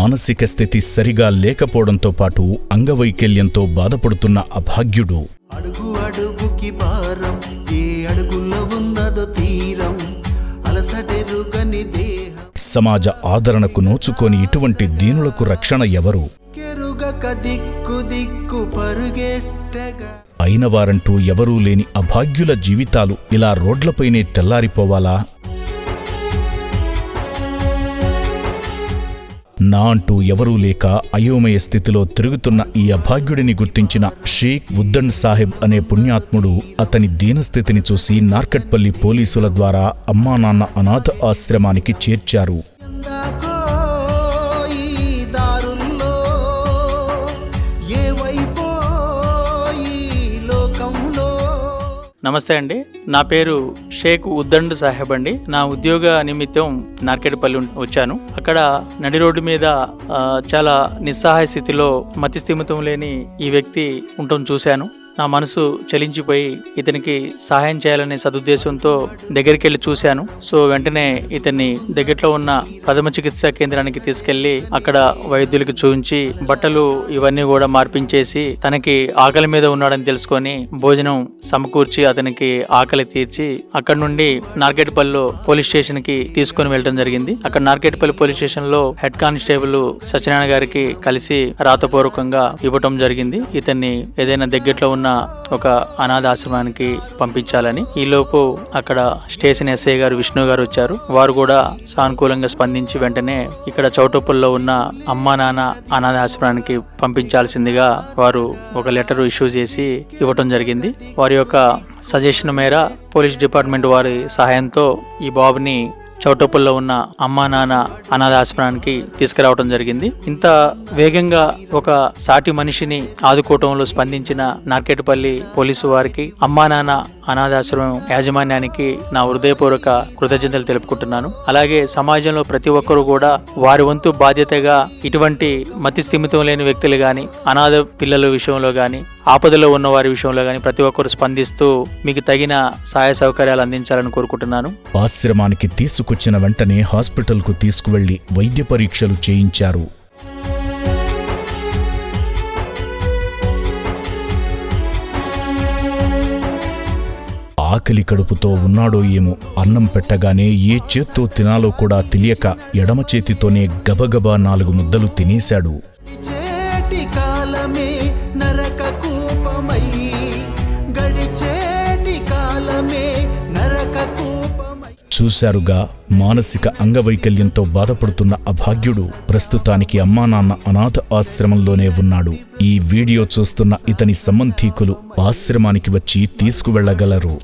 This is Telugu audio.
మానసిక స్థితి సరిగా లేకపోవడంతో పాటు అంగవైకల్యంతో బాధపడుతున్న అభాగ్యుడు అడుగు అడుగుకి భారం ఏ అడుగులో ఉన్నదో తీరం అలసటెరుగని దేహం సమాజ ఆదరణకు నోచుకొని ఇటువంటి దీనులకు రక్షణ ఎవరు? కెరుగక దిక్కు దిక్కు పరుగెట్టగా అయినవారంటూ ఎవరూ లేని అభాగ్యుల జీవితాలు ఇలా రోడ్లపైనే తెల్లారిపోవాలా? నా అంటూ ఎవరూ లేక అయోమయ స్థితిలో తిరుగుతున్న ఈ అభాగ్యుడిని గుర్తించిన షేక్ ఉద్దండ్ సాహెబ్ అనే పుణ్యాత్ముడు అతని దీనస్థితిని చూసి నార్కట్పల్లి పోలీసుల ద్వారా అమ్మానాన్న అనాథ ఆశ్రమానికి చేర్చారు. నమస్తే అండి, నా పేరు షేక్ ఉద్దండ్ సాహెబ్ అండి. నా ఉద్యోగ నిమిత్తం నార్కెట్పల్లి వచ్చాను. అక్కడ నడి రోడ్డు మీద చాలా నిస్సహాయ స్థితిలో మతి స్థిమితం లేని ఈ వ్యక్తి ఉండటం చూశాను. నా మనసు చలించిపోయి ఇతనికి సహాయం చేయాలనే సదుద్దేశంతో దగ్గరికి వెళ్ళి చూశాను. సో వెంటనే ఇతన్ని దగ్గరలో ఉన్న ప్రథమ చికిత్సా కేంద్రానికి తీసుకెళ్లి అక్కడ వైద్యులకు చూపించి బట్టలు ఇవన్నీ కూడా మార్పించేసి తనకి ఆకలి మీద ఉన్నాడని తెలుసుకొని భోజనం సమకూర్చి అతనికి ఆకలి తీర్చి అక్కడ నుండి నార్కెట్పల్లి పోలీస్ స్టేషన్ కి తీసుకుని వెళ్ళడం జరిగింది. అక్కడ నార్కెట్పల్లి పోలీస్ స్టేషన్ లో హెడ్ కానిస్టేబుల్ సత్యనారాయణ గారికి కలిసి రాతపూర్వకంగా ఇవ్వటం జరిగింది. ఇతన్ని ఏదైనా దగ్గరలో ఉన్న ఒక అనాథ ఆశ్రమానికి పంపించాలని. ఈలోపు అక్కడ స్టేషన్ ఎస్ఐ గారు విష్ణు గారు వచ్చారు. వారు కూడా సానుకూలంగా స్పందించి వెంటనే ఇక్కడ చౌటుప్పల్లో ఉన్న అమ్మా నాన్న అనాథ ఆశ్రమానికి పంపించాల్సిందిగా వారు ఒక లెటర్ ఇష్యూ చేసి ఇవ్వటం జరిగింది. వారి యొక్క సజెషన్ మేర పోలీస్ డిపార్ట్మెంట్ వారి సహాయంతో ఈ బాబుని చౌటుప్పల్లో ఉన్న అమ్మా నాన్న అనాథ ఆశ్రమానికి తీసుకురావడం జరిగింది. ఇంత వేగంగా ఒక సాటి మనిషిని ఆదుకోవటంలో స్పందించిన నార్కెట్పల్లి పోలీసు వారికి, అమ్మా నాన్న అనాథాశ్రమం యాజమాన్యానికి నా హృదయపూర్వక కృతజ్ఞతలు తెలుపుకుంటున్నాను. అలాగే సమాజంలో ప్రతి ఒక్కరూ కూడా వారి వంతు బాధ్యతగా ఇటువంటి మతి స్థిమితం లేని వ్యక్తులు గాని, అనాథ పిల్లల విషయంలో గాని, ఆపదలో ఉన్న వారి విషయంలో గాని ప్రతి ఒక్కరు స్పందిస్తూ మీకు తగిన సహాయ సౌకర్యాలు అందించాలని కోరుకుంటున్నాను. ఆశ్రమానికి తీసుకొచ్చిన వెంటనే హాస్పిటల్కు తీసుకువెళ్లి వైద్య పరీక్షలు చేయించారు. ఆకలి కడుపుతో ఉన్నాడో ఏమో, అన్నం పెట్టగానే ఏ చేత్తో తినాలో కూడా తెలియక ఎడమ చేతితోనే గబగబా 4 ముద్దలు తినేశాడు. చూశారుగా, మానసిక అంగవైకల్యంతో బాధపడుతున్న అభాగ్యుడు ప్రస్తుతానికి అమ్మా నాన్న అనాథ ఆశ్రమంలోనే ఉన్నాడు. ఈ వీడియో చూస్తున్న ఇతని సంబంధీకులు ఆశ్రమానికి వచ్చి తీసుకువెళ్లగలరు.